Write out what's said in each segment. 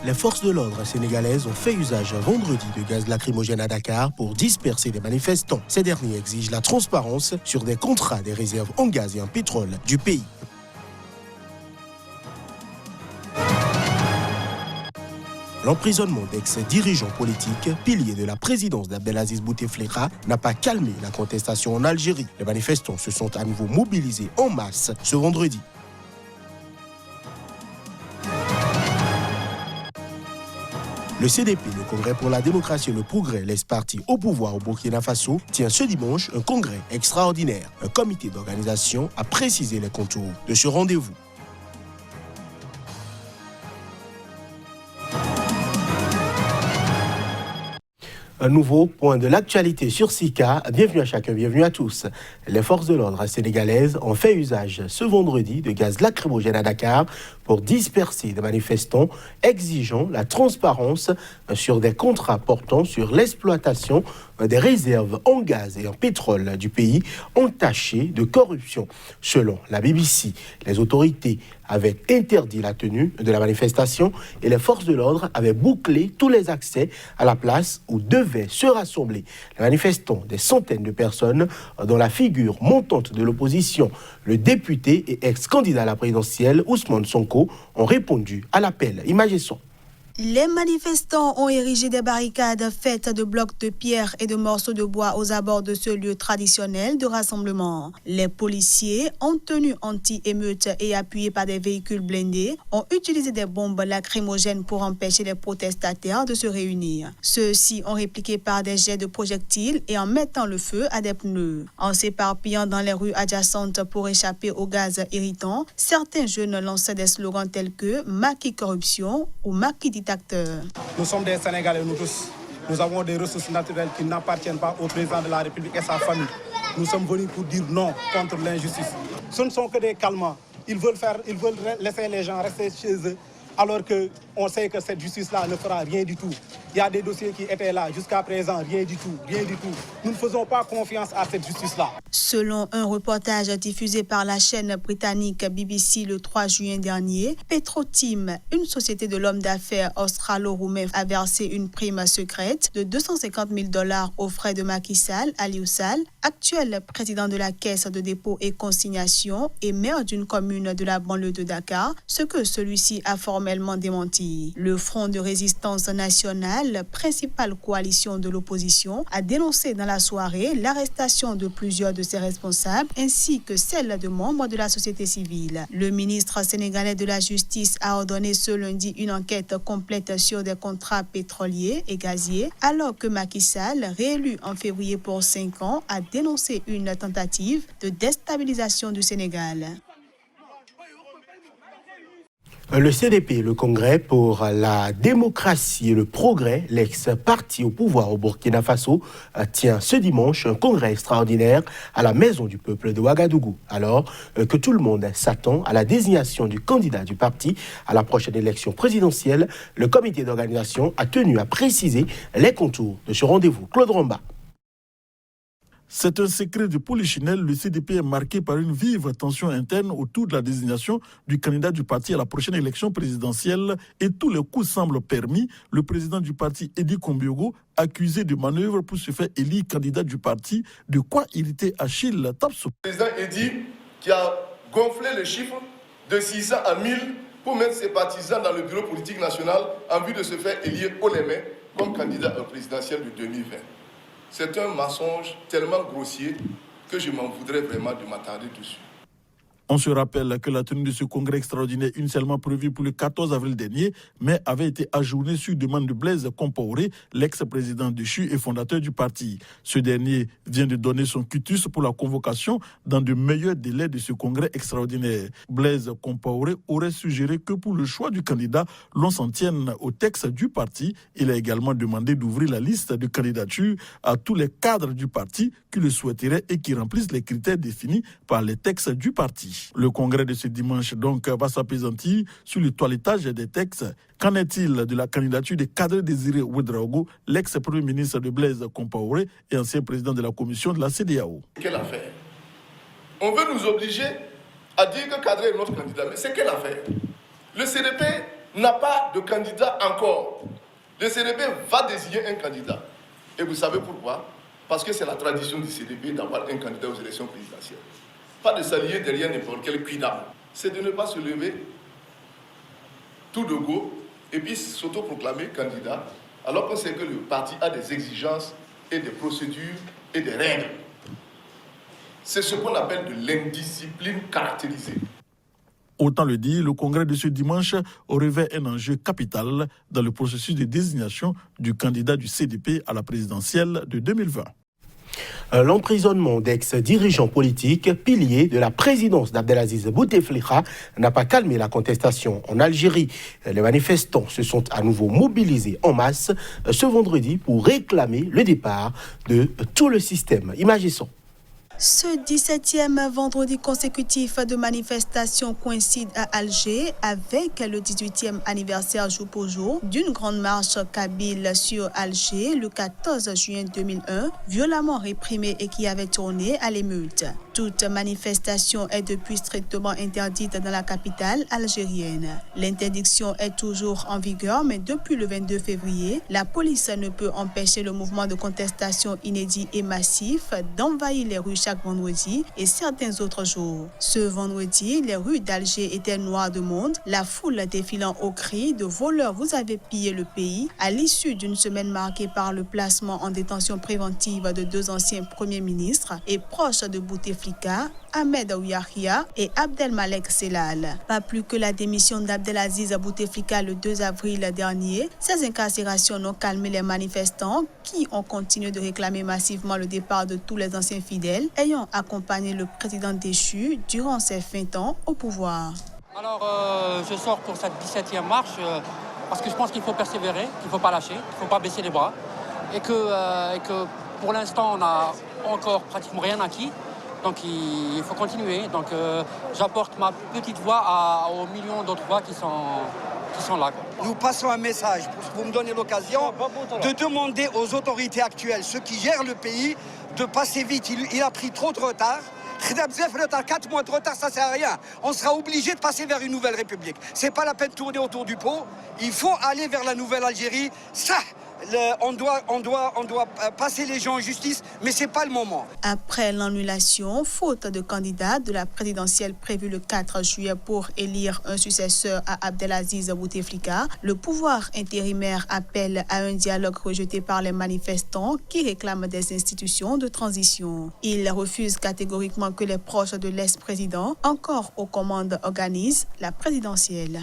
Les forces de l'ordre sénégalaises ont fait usage vendredi de gaz lacrymogène à Dakar pour disperser des manifestants. Ces derniers exigent la transparence sur des contrats des réserves en gaz et en pétrole du pays. L'emprisonnement d'ex-dirigeants politiques, piliers de la présidence d'Abdelaziz Bouteflika, n'a pas calmé la contestation en Algérie. Les manifestants se sont à nouveau mobilisés en masse ce vendredi. Le CDP, le Congrès pour la démocratie et le progrès, l'ex-parti au pouvoir au Burkina Faso, tient ce dimanche un congrès extraordinaire. Un comité d'organisation a précisé les contours de ce rendez-vous. Un nouveau point de l'actualité sur Sika. Bienvenue à chacun, bienvenue à tous. Les forces de l'ordre sénégalaises ont fait usage ce vendredi de gaz lacrymogène à Dakar pour disperser des manifestants exigeant la transparence sur des contrats portant sur l'exploitation des réserves en gaz et en pétrole du pays entachées de corruption. Selon la BBC, les autorités avaient interdit la tenue de la manifestation et les forces de l'ordre avaient bouclé tous les accès à la place où devaient se rassembler les manifestants. Des centaines de personnes, dont la figure montante de l'opposition, le député et ex-candidat à la présidentielle Ousmane Sonko, ont répondu à l'appel. Images et sons. Les manifestants ont érigé des barricades faites de blocs de pierre et de morceaux de bois aux abords de ce lieu traditionnel de rassemblement. Les policiers, en tenue anti-émeute et appuyés par des véhicules blindés, ont utilisé des bombes lacrymogènes pour empêcher les protestataires de se réunir. Ceux-ci ont répliqué par des jets de projectiles et en mettant le feu à des pneus. En s'éparpillant dans les rues adjacentes pour échapper au gaz irritant, certains jeunes lançaient des slogans tels que « Macky corruption » ou « Macky dictateur ». Nous sommes des Sénégalais, nous tous. Nous avons des ressources naturelles qui n'appartiennent pas au président de la République et sa famille. Nous sommes venus pour dire non contre l'injustice. Ce ne sont que des calmants. Ils veulent laisser les gens rester chez eux, alors qu'on sait que cette justice-là ne fera rien du tout. Il y a des dossiers qui étaient là jusqu'à présent, rien du tout, rien du tout. Nous ne faisons pas confiance à cette justice-là. Selon un reportage diffusé par la chaîne britannique BBC le 3 juin dernier, Petrotim, une société de l'homme d'affaires australo-roumain, a versé une prime secrète de $250 000 aux frais de Macky Sall, Aliou Sall, actuel président de la Caisse de dépôt et consignation et maire d'une commune de la banlieue de Dakar, ce que celui-ci a formellement démenti. Le Front de résistance nationale, principale coalition de l'opposition, a dénoncé dans la soirée l'arrestation de plusieurs de ses responsables ainsi que celle de membres de la société civile. Le ministre sénégalais de la Justice a ordonné ce lundi une enquête complète sur des contrats pétroliers et gaziers, alors que Macky Sall, réélu en février pour 5 ans, a dénoncé une tentative de déstabilisation du Sénégal. Le CDP, le Congrès pour la démocratie et le progrès, l'ex-parti au pouvoir au Burkina Faso, tient ce dimanche un congrès extraordinaire à la Maison du Peuple de Ouagadougou. Alors que tout le monde s'attend à la désignation du candidat du parti à la prochaine élection présidentielle, le comité d'organisation a tenu à préciser les contours de ce rendez-vous. Claude Romba. C'est un secret de polichinelle. Le CDP est marqué par une vive tension interne autour de la désignation du candidat du parti à la prochaine élection présidentielle et tous les coups semblent permis. Le président du parti, Edi Kombiogo, accusé de manœuvre pour se faire élire candidat du parti. De quoi irriter Achille Tapso. Le président Edi qui a gonflé les chiffres de 600 à 1000 pour mettre ses partisans dans le bureau politique national en vue de se faire élire haut les mains comme candidat au présidentiel de 2020. C'est un mensonge tellement grossier que je m'en voudrais vraiment de m'attarder dessus. On se rappelle que la tenue de ce congrès extraordinaire, initialement prévue pour le 14 avril dernier, mais avait été ajournée sur demande de Blaise Compaoré, l'ex-président de CHU et fondateur du parti. Ce dernier vient de donner son quitus pour la convocation dans de meilleurs délais de ce congrès extraordinaire. Blaise Compaoré aurait suggéré que pour le choix du candidat, l'on s'en tienne au texte du parti. Il a également demandé d'ouvrir la liste de candidatures à tous les cadres du parti qui le souhaiteraient et qui remplissent les critères définis par les textes du parti. Le congrès de ce dimanche donc va s'apaisantir sur le toilettage des textes. Qu'en est-il de la candidature de Kadri Désiré Ouédraogo, l'ex-premier ministre de Blaise Compaoré et ancien président de la commission de la CEDEAO? Quelle affaire? On veut nous obliger à dire que Kadri est notre candidat, mais c'est quelle affaire? Le CDP n'a pas de candidat encore. Le CDP va désigner un candidat. Et vous savez pourquoi? Parce que c'est la tradition du CDP d'avoir un candidat aux élections présidentielles. Pas de s'allier derrière n'importe quel quidam. C'est de ne pas se lever tout de go et puis s'autoproclamer candidat, alors qu'on sait que le parti a des exigences et des procédures et des règles. C'est ce qu'on appelle de l'indiscipline caractérisée. Autant le dire, le congrès de ce dimanche revêt un enjeu capital dans le processus de désignation du candidat du CDP à la présidentielle de 2020. L'emprisonnement d'ex-dirigeants politiques, piliers de la présidence d'Abdelaziz Bouteflika, n'a pas calmé la contestation en Algérie. Les manifestants se sont à nouveau mobilisés en masse ce vendredi pour réclamer le départ de tout le système. Imaginons. Ce 17e vendredi consécutif de manifestation coïncide à Alger avec le 18e anniversaire jour pour jour d'une grande marche kabyle sur Alger le 14 juin 2001, violemment réprimée et qui avait tourné à l'émeute. Toute manifestation est depuis strictement interdite dans la capitale algérienne. L'interdiction est toujours en vigueur, mais depuis le 22 février, la police ne peut empêcher le mouvement de contestation inédit et massif d'envahir les rues chaque vendredi et certains autres jours. Ce vendredi, les rues d'Alger étaient noires de monde, la foule défilant au cri de « voleurs, vous avez pillé le pays » à l'issue d'une semaine marquée par le placement en détention préventive de 2 anciens premiers ministres et proches de Bouteflika, Ahmed Ouyahia et Abdelmalek Sellal. Pas plus que la démission d'Abdelaziz Bouteflika le 2 avril dernier, ces incarcérations n'ont calmé les manifestants qui ont continué de réclamer massivement le départ de tous les anciens fidèles ayant accompagné le président déchu durant ses 20 ans au pouvoir. Alors, je sors pour cette 17e marche parce que je pense qu'il faut persévérer, qu'il ne faut pas lâcher, qu'il ne faut pas baisser les bras et que pour l'instant, on n'a encore pratiquement rien acquis. Donc il faut continuer. Donc j'apporte ma petite voix aux millions d'autres voix qui sont là. Nous passons un message pour me donner l'occasion de demander aux autorités actuelles, ceux qui gèrent le pays, de passer vite. Il a pris trop de retard. 4 mois de retard, ça ne sert à rien. On sera obligé de passer vers une nouvelle république. C'est pas la peine de tourner autour du pot. Il faut aller vers la nouvelle Algérie. Ça, on doit passer les gens en justice, mais ce n'est pas le moment. Après l'annulation, faute de candidat de la présidentielle prévue le 4 juillet pour élire un successeur à Abdelaziz Bouteflika, le pouvoir intérimaire appelle à un dialogue rejeté par les manifestants qui réclament des institutions de transition. Il refuse catégoriquement que les proches de l'ex-président, encore aux commandes, organisent la présidentielle.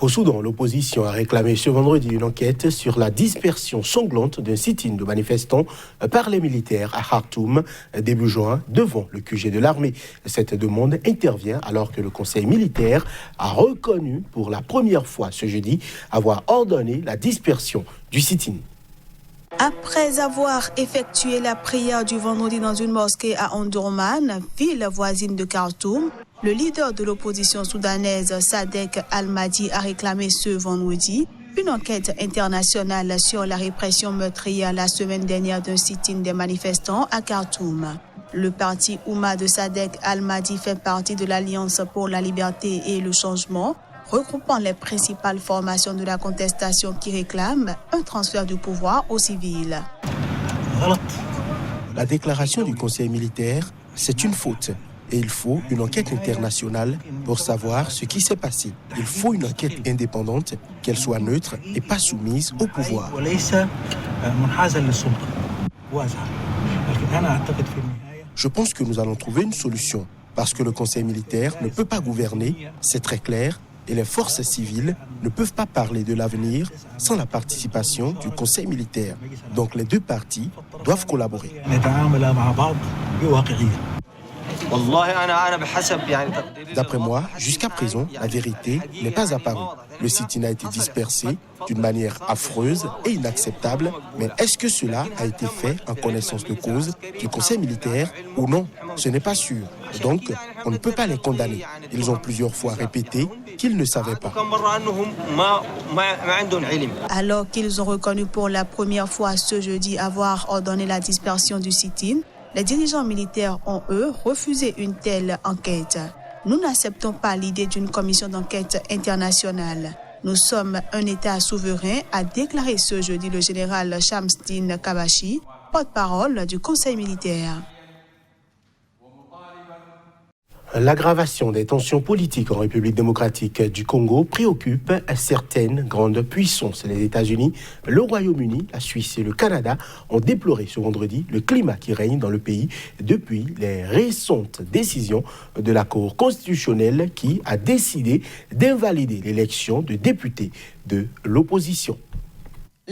Au Soudan, l'opposition a réclamé ce vendredi une enquête sur la dispersion sanglante d'un sit-in de manifestants par les militaires à Khartoum début juin devant le QG de l'armée. Cette demande intervient alors que le Conseil militaire a reconnu pour la première fois ce jeudi avoir ordonné la dispersion du sit-in. Après avoir effectué la prière du vendredi dans une mosquée à Omdurman, ville voisine de Khartoum, le leader de l'opposition soudanaise Sadek Al-Mahdi a réclamé ce vendredi une enquête internationale sur la répression meurtrière la semaine dernière d'un sit-in des manifestants à Khartoum. Le parti Oumma de Sadek Al-Mahdi fait partie de l'Alliance pour la liberté et le changement, regroupant les principales formations de la contestation qui réclament un transfert du pouvoir aux civils. La déclaration du Conseil militaire, c'est une faute. Et il faut une enquête internationale pour savoir ce qui s'est passé. Il faut une enquête indépendante, qu'elle soit neutre et pas soumise au pouvoir. Je pense que nous allons trouver une solution, parce que le Conseil militaire ne peut pas gouverner, c'est très clair, et les forces civiles ne peuvent pas parler de l'avenir sans la participation du Conseil militaire. Donc les deux parties doivent collaborer. D'après moi, jusqu'à présent, la vérité n'est pas apparue. Le sit-in a été dispersé d'une manière affreuse et inacceptable, mais est-ce que cela a été fait en connaissance de cause du Conseil militaire ou non? Ce n'est pas sûr. Donc, on ne peut pas les condamner. Ils ont plusieurs fois répété qu'ils ne savaient pas. Alors qu'ils ont reconnu pour la première fois ce jeudi avoir ordonné la dispersion du sit-in, les dirigeants militaires ont, eux, refusé une telle enquête. Nous n'acceptons pas l'idée d'une commission d'enquête internationale. Nous sommes un État souverain, a déclaré ce jeudi le général Shamsdeen Kabashi, porte-parole du Conseil militaire. L'aggravation des tensions politiques en République démocratique du Congo préoccupe certaines grandes puissances. Les États-Unis, le Royaume-Uni, la Suisse et le Canada ont déploré ce vendredi le climat qui règne dans le pays depuis les récentes décisions de la Cour constitutionnelle qui a décidé d'invalider l'élection de députés de l'opposition.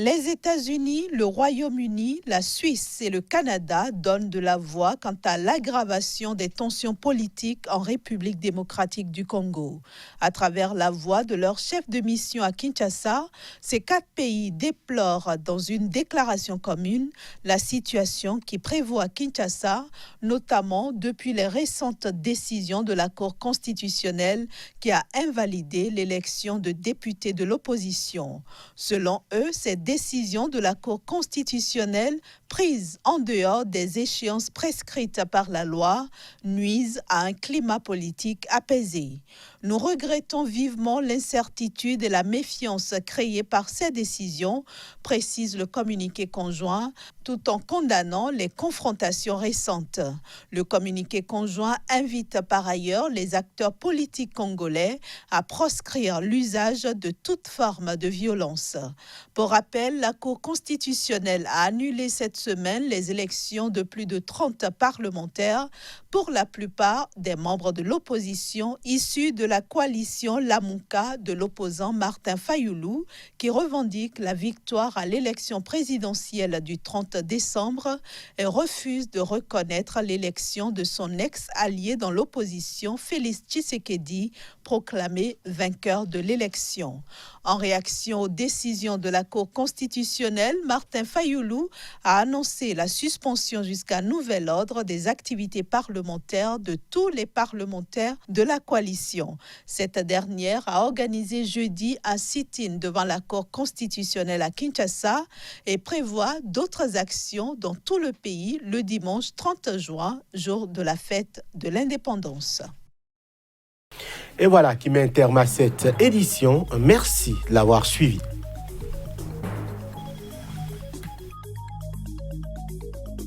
Les États-Unis, le Royaume-Uni, la Suisse et le Canada donnent de la voix quant à l'aggravation des tensions politiques en République démocratique du Congo. À travers la voix de leur chef de mission à Kinshasa, ces 4 pays déplorent dans une déclaration commune la situation qui prévaut à Kinshasa, notamment depuis les récentes décisions de la Cour constitutionnelle qui a invalidé l'élection de députés de l'opposition. Selon eux, cette décision de la Cour constitutionnelle prise en dehors des échéances prescrites par la loi nuisent à un climat politique apaisé. Nous regrettons vivement l'incertitude et la méfiance créées par ces décisions, précise le communiqué conjoint, tout en condamnant les confrontations récentes. Le communiqué conjoint invite par ailleurs les acteurs politiques congolais à proscrire l'usage de toute forme de violence. Pour rappel, la Cour constitutionnelle a annulé cette semaine les élections de plus de 30 parlementaires, pour la plupart des membres de l'opposition issus de la coalition Lamuka de l'opposant Martin Fayoulou, qui revendique la victoire à l'élection présidentielle du 30 décembre et refuse de reconnaître l'élection de son ex-allié dans l'opposition, Félix Tshisekedi, proclamé vainqueur de l'élection. En réaction aux décisions de la Cour constitutionnelle, Martin Fayoulou a annoncé la suspension jusqu'à nouvel ordre des activités parlementaires de tous les parlementaires de la coalition. Cette dernière a organisé jeudi un sit-in devant la Cour constitutionnelle à Kinshasa et prévoit d'autres actions dans tout le pays le dimanche 30 juin, jour de la fête de l'indépendance. Et voilà qui met un terme à cette édition. Merci de l'avoir suivi.